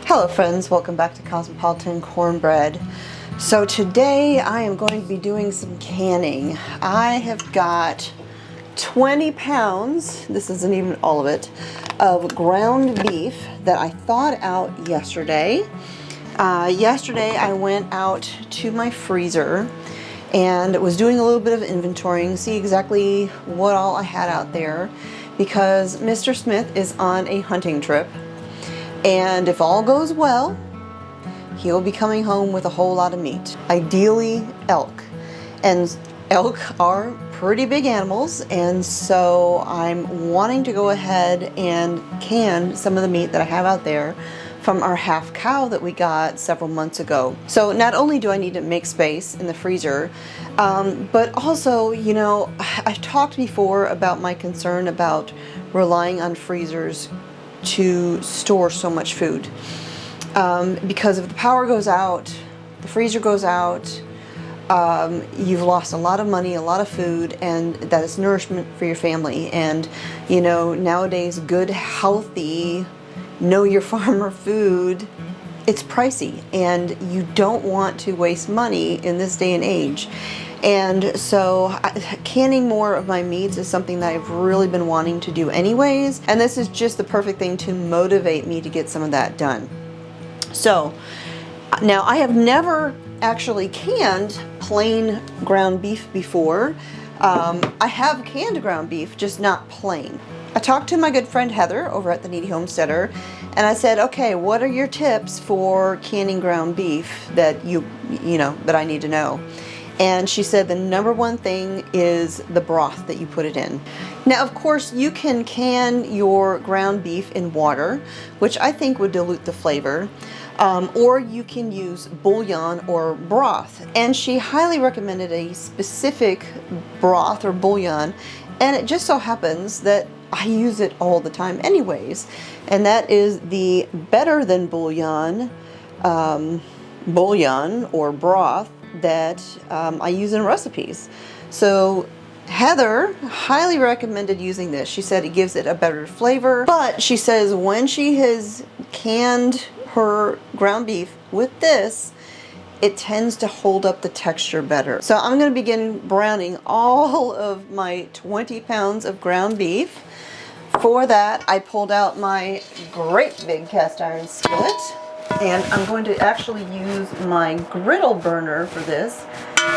Hello friends, welcome back to Cosmopolitan Cornbread. So today I am going to be doing some canning. I have got 20 pounds, this isn't even all of it, of ground beef that I thawed out yesterday. Yesterday I went out to my freezer and was doing a little bit of inventorying, see exactly what all I had out there, because Mr. Smith is on a hunting trip. And if all goes well, he'll be coming home with a whole lot of meat. Ideally elk. And elk are pretty big animals, and so I'm wanting to go ahead and can some of the meat that I have out there from our half cow that we got several months ago. So not only do I need to make space in the freezer, but also, you know, I've talked before about my concern about relying on freezers to store so much food, because if the power goes out, the freezer goes out, you've lost a lot of money, a lot of food, and that is nourishment for your family. And you know, nowadays good, healthy, know your farmer food, it's pricey, and you don't want to waste money in this day and age. And so canning more of my meats is something that I've really been wanting to do anyways, and this is just the perfect thing to motivate me to get some of that done. So now I have never actually canned plain ground beef before. I have canned ground beef, just not plain. I talked to my good friend Heather over at the Needy Homesteader, and I said, okay, what are your tips for canning ground beef that that I need to know? And she said the number one thing is the broth that you put it in. Now, of course, you can can your ground beef in water, which I think would dilute the flavor, or you can use bouillon or broth. And she highly recommended a specific broth or bouillon, and it just so happens that I use it all the time anyways, and that is the Better Than Bouillon, bouillon or broth that I use in recipes. So Heather highly recommended using this. She said it gives it a better flavor, but she says when she has canned her ground beef with this, it tends to hold up the texture better. So I'm going to begin browning all of my 20 pounds of ground beef. For that, I pulled out my great big cast iron skillet, and I'm going to actually use my griddle burner for this,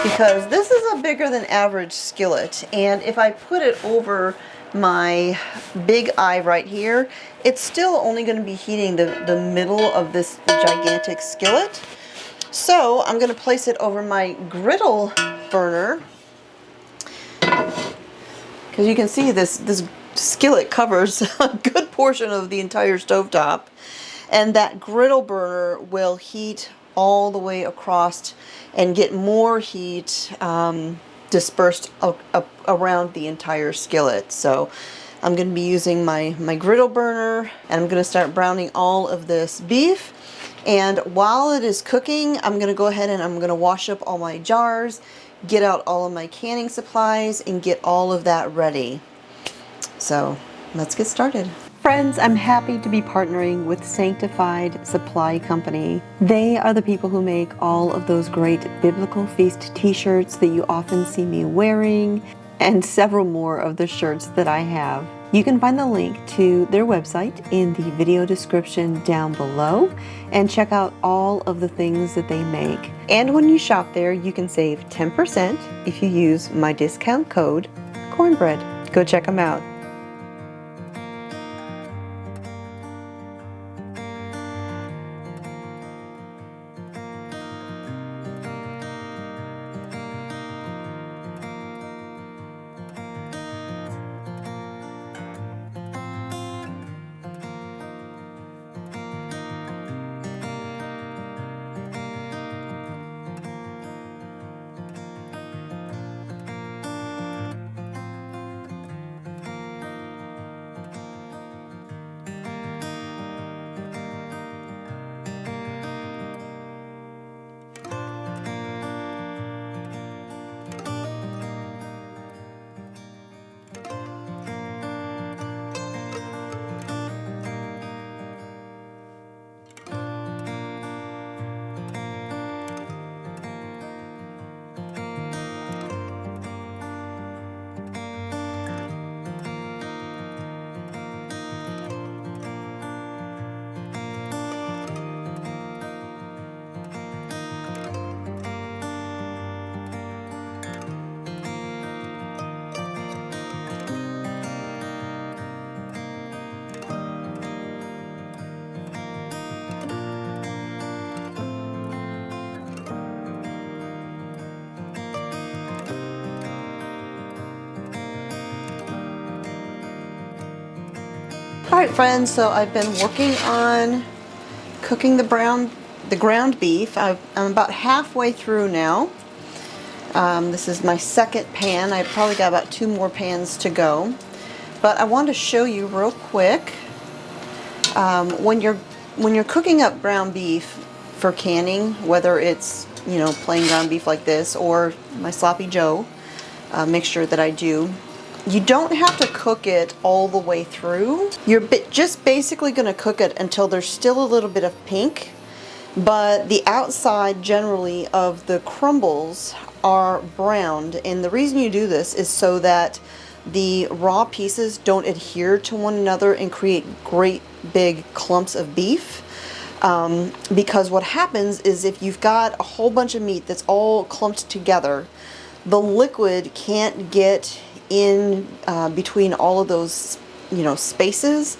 because this is a bigger than average skillet, and if I put it over my big eye right here, it's still only going to be heating the middle of this gigantic skillet. So I'm going to place it over my griddle burner, because you can see this skillet covers a good portion of the entire stovetop, and that griddle burner will heat all the way across and get more heat dispersed around the entire skillet. So I'm going to be using my griddle burner, and I'm going to start browning all of this beef. And while it is cooking, I'm going to go ahead and I'm going to wash up all my jars, get out all of my canning supplies, and get all of that ready. So let's get started. Friends, I'm happy to be partnering with Sanctified Supply Company. They are the people who make all of those great Biblical Feast t-shirts that you often see me wearing, and several more of the shirts that I have. You can find the link to their website in the video description down below, and check out all of the things that they make. And when you shop there, you can save 10% if you use my discount code Cornbread. Go check them out. Alright friends, so I've been working on cooking the ground beef. I'm about halfway through now. This is my second pan. I've probably got about 2 more pans to go. But I want to show you real quick, when you're cooking up ground beef for canning, whether it's, you know, plain ground beef like this or my sloppy joe mixture that I do, you don't have to cook it all the way through. You're just basically going to cook it until there's still a little bit of pink, but the outside generally of the crumbles are browned, and the reason you do this is so that the raw pieces don't adhere to one another and create great big clumps of beef. Because what happens is if you've got a whole bunch of meat that's all clumped together, the liquid can't get in between all of those, you know, spaces,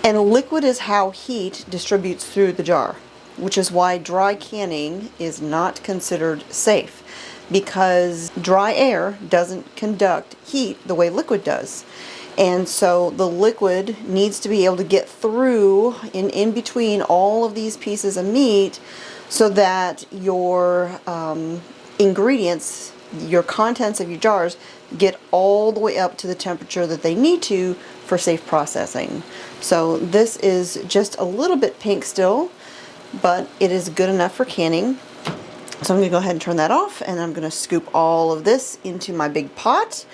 and liquid is how heat distributes through the jar, which is why dry canning is not considered safe, because dry air doesn't conduct heat the way liquid does. And so the liquid needs to be able to get through in between all of these pieces of meat so that your ingredients, your contents of your jars, get all the way up to the temperature that they need to for safe processing. So this is just a little bit pink still, but it is good enough for canning. So I'm going to go ahead and turn that off, and I'm going to scoop all of this into my big pot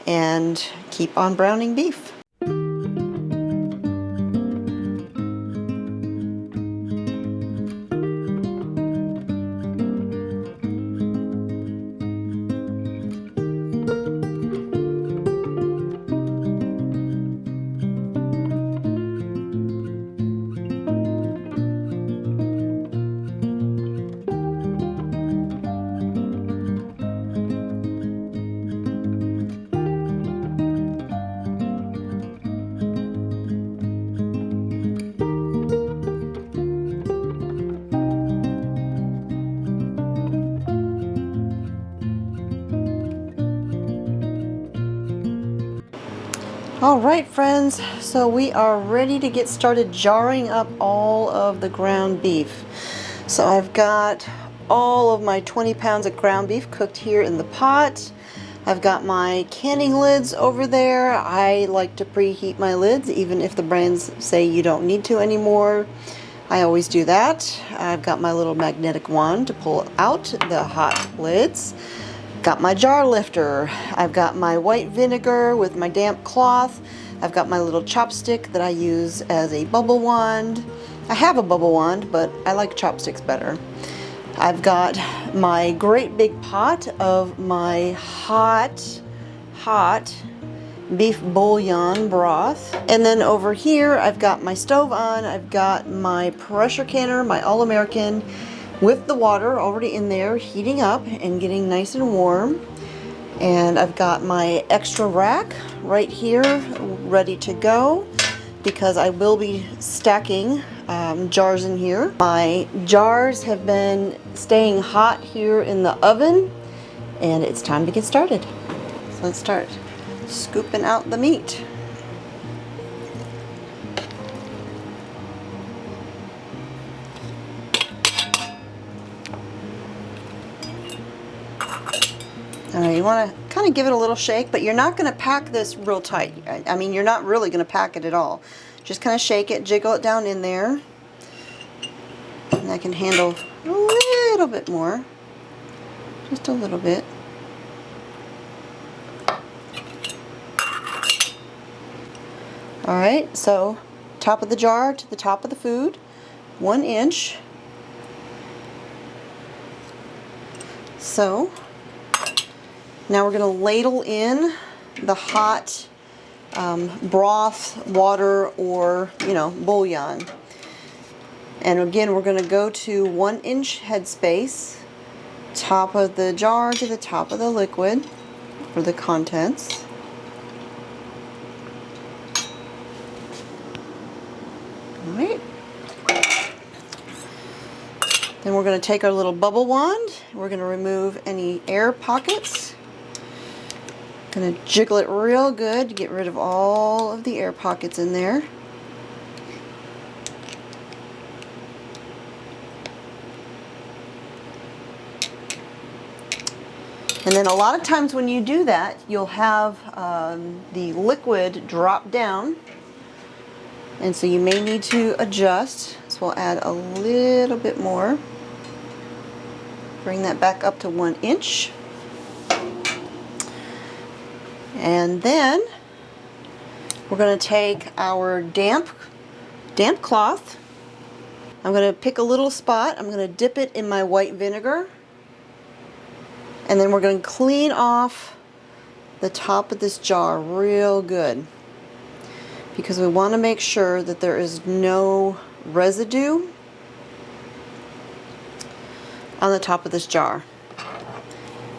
and keep on browning beef. Alright friends, so we are ready to get started jarring up all of the ground beef. So I've got all of my 20 pounds of ground beef cooked here in the pot. I've got my canning lids over there. I like to preheat my lids even if the brands say you don't need to anymore. I always do that. I've got my little magnetic wand to pull out the hot lids. Got my jar lifter. I've got my white vinegar with my damp cloth. I've got my little chopstick that I use as a bubble wand. I have a bubble wand, but I like chopsticks better. I've got my great big pot of my hot beef bouillon broth. And then over here, I've got my stove on. I've got my pressure canner, my All-American, with the water already in there, heating up and getting nice and warm. And I've got my extra rack right here ready to go because I will be stacking jars in here. My jars have been staying hot here in the oven, and it's time to get started. So let's start scooping out the meat. You want to kind of give it a little shake, but you're not going to pack this real tight. I mean, you're not really going to pack it at all. Just kind of shake it, jiggle it down in there. And I can handle a little bit more. Just a little bit. Alright, so top of the jar to the top of the food, 1 inch. So now we're going to ladle in the hot broth, water, or, you know, bouillon. And again, we're going to go to 1 inch headspace, top of the jar to the top of the liquid for the contents. Alright. Then we're going to take our little bubble wand. We're going to remove any air pockets. Going to jiggle it real good to get rid of all of the air pockets in there. And then a lot of times when you do that, you'll have the liquid drop down. And so you may need to adjust. So we'll add a little bit more. Bring that back up to 1 inch. And then we're going to take our damp cloth. I'm going to pick a little spot. I'm going to dip it in my white vinegar. And then we're going to clean off the top of this jar real good, because we want to make sure that there is no residue on the top of this jar.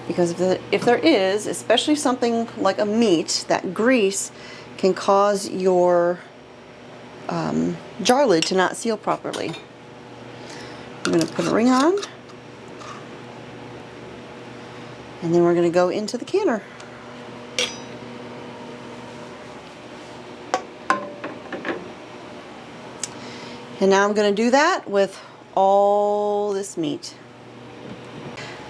Because if there is, especially something like a meat, that grease can cause your jar lid to not seal properly. I'm going to put a ring on, and then we're going to go into the canner. And now I'm going to do that with all this meat.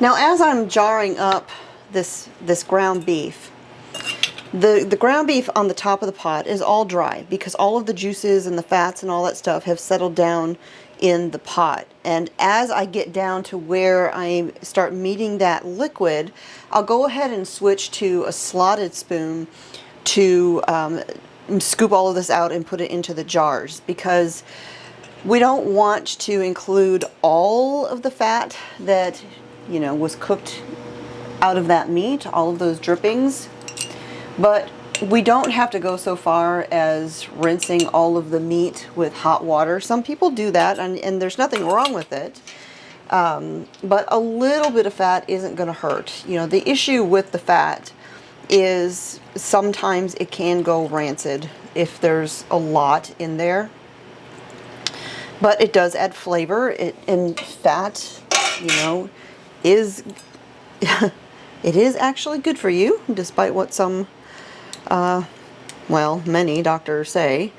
Now, as I'm jarring up this ground beef, the ground beef on the top of the pot is all dry because all of the juices and the fats and all that stuff have settled down in the pot. And as I get down to where I start meeting that liquid, I'll go ahead and switch to a slotted spoon to scoop all of this out and put it into the jars, because we don't want to include all of the fat that, you know, was cooked out of that meat, all of those drippings. But we don't have to go so far as rinsing all of the meat with hot water. Some people do that, and there's nothing wrong with it. But a little bit of fat isn't going to hurt. You know, the issue with the fat is sometimes it can go rancid if there's a lot in there. But it does add flavor. And fat, you know, is it is actually good for you, despite what some, well, many doctors say.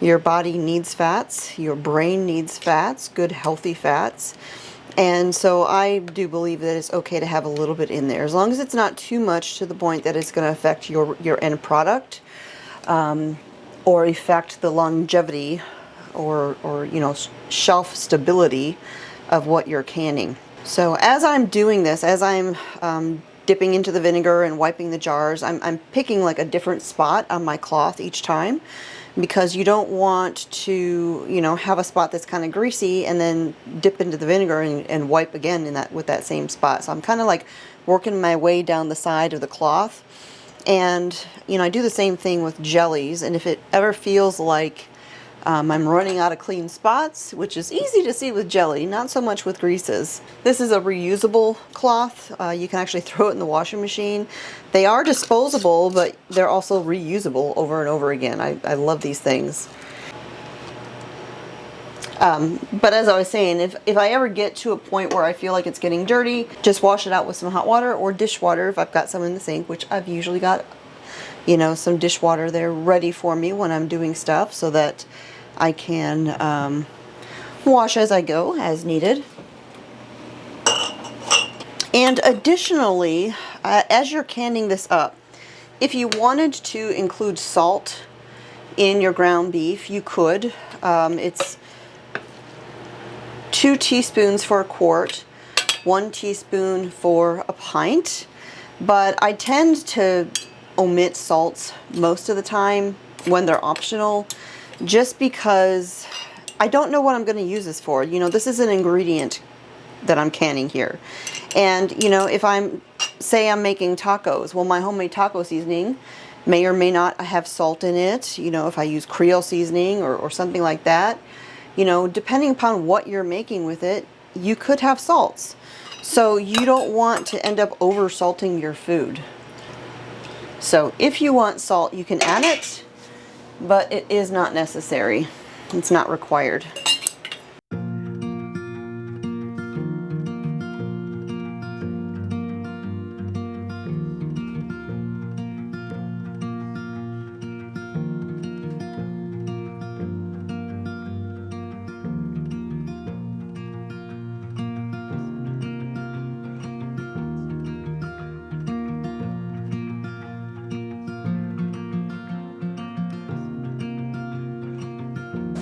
Your body needs fats. Your brain needs fats, good healthy fats. And so I do believe that it's okay to have a little bit in there, as long as it's not too much to the point that it's going to affect your end product, or affect the longevity or you know, shelf stability of what you're canning. So as I'm doing this, as I'm dipping into the vinegar and wiping the jars, I'm picking like a different spot on my cloth each time, because you don't want to, you know, have a spot that's kind of greasy and then dip into the vinegar and wipe again in that with that same spot. So I'm kind of like working my way down the side of the cloth. And, you know, I do the same thing with jellies. And if it ever feels like I'm running out of clean spots, which is easy to see with jelly, not so much with greases. This is a reusable cloth. You can actually throw it in the washing machine. They are disposable, but they're also reusable over and over again. I love these things. But as I was saying, if I ever get to a point where I feel like it's getting dirty, just wash it out with some hot water or dishwater if I've got some in the sink, which I've usually got, you know, some dishwater there ready for me when I'm doing stuff, so that I can wash as I go, as needed. And additionally, as you're canning this up, if you wanted to include salt in your ground beef, you could. It's 2 teaspoons for a quart, 1 teaspoon for a pint. But I tend to omit salts most of the time when they're optional, just because I don't know what I'm going to use this for. You know, this is an ingredient that I'm canning here. And, you know, if say I'm making tacos, well, my homemade taco seasoning may or may not have salt in it. You know, if I use Creole seasoning or something like that, you know, depending upon what you're making with it, you could have salts. So you don't want to end up over salting your food. So if you want salt, you can add it, but it is not necessary. It's not required.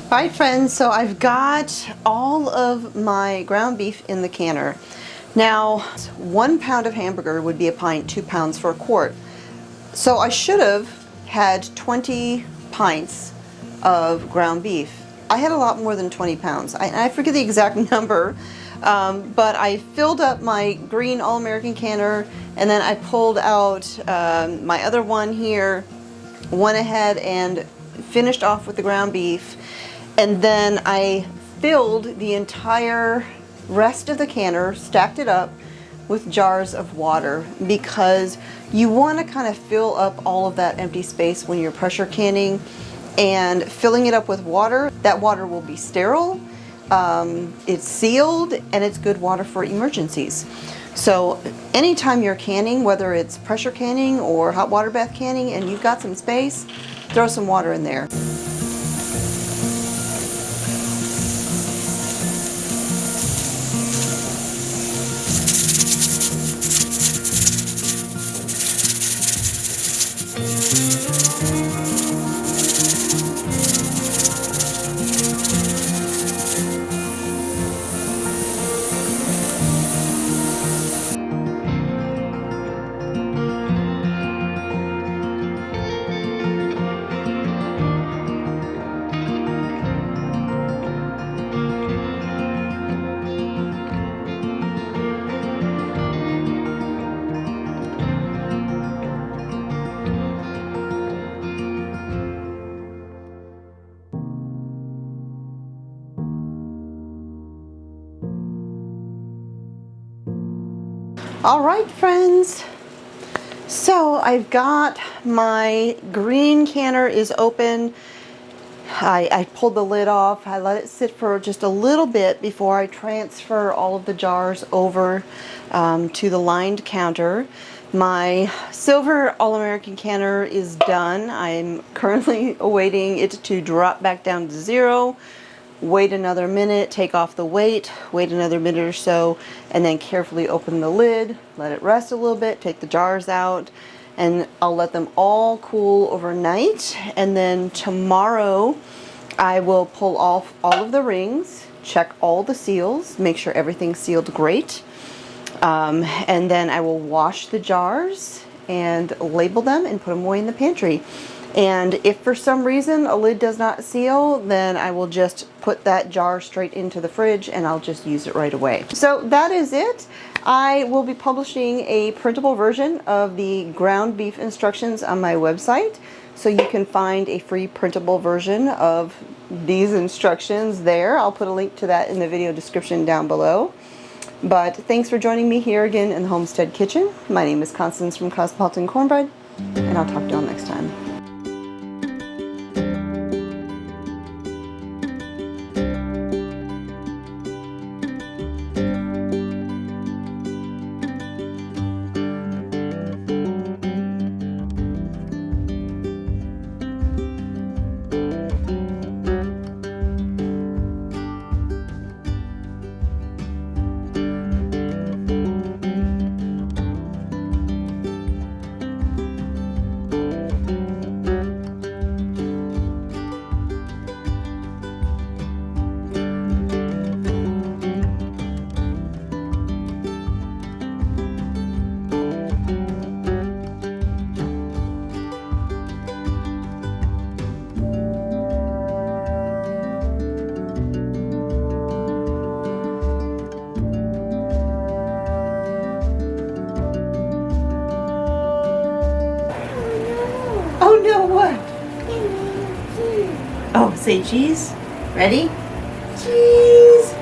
Alright friends, so I've got all of my ground beef in the canner. Now, 1 pound of hamburger would be a pint, 2 pounds for a quart. So I should have had 20 pints of ground beef. I had a lot more than 20 pounds. I forget the exact number, but I filled up my green All-American canner, and then I pulled out my other one here, went ahead and finished off with the ground beef, and then I filled the entire rest of the canner, stacked it up with jars of water, because you want to kind of fill up all of that empty space when you're pressure canning, and filling it up with water, that water will be sterile, it's sealed, and it's good water for emergencies. So anytime you're canning, whether it's pressure canning or hot water bath canning and you've got some space, throw some water in there. All right, friends. So I've got my green canner is open. I pulled the lid off. I let it sit for just a little bit before I transfer all of the jars over to the lined counter. My silver All-American canner is done. I'm currently awaiting it to drop back down to 0. Wait another minute, take off the weight, wait another minute or so, and then carefully open the lid, let it rest a little bit, take the jars out, and I'll let them all cool overnight. And then tomorrow I will pull off all of the rings, check all the seals, make sure everything's sealed great, and then I will wash the jars and label them and put them away in the pantry. And if for some reason a lid does not seal, then I will just put that jar straight into the fridge and I'll just use it right away. So that is it. I will be publishing a printable version of the ground beef instructions on my website. So you can find a free printable version of these instructions there. I'll put a link to that in the video description down below. But thanks for joining me here again in the Homestead Kitchen. My name is Constance from Cosmopolitan Cornbread, and I'll talk to you all next time. Oh no, what? Oh, say cheese. Ready? Cheese.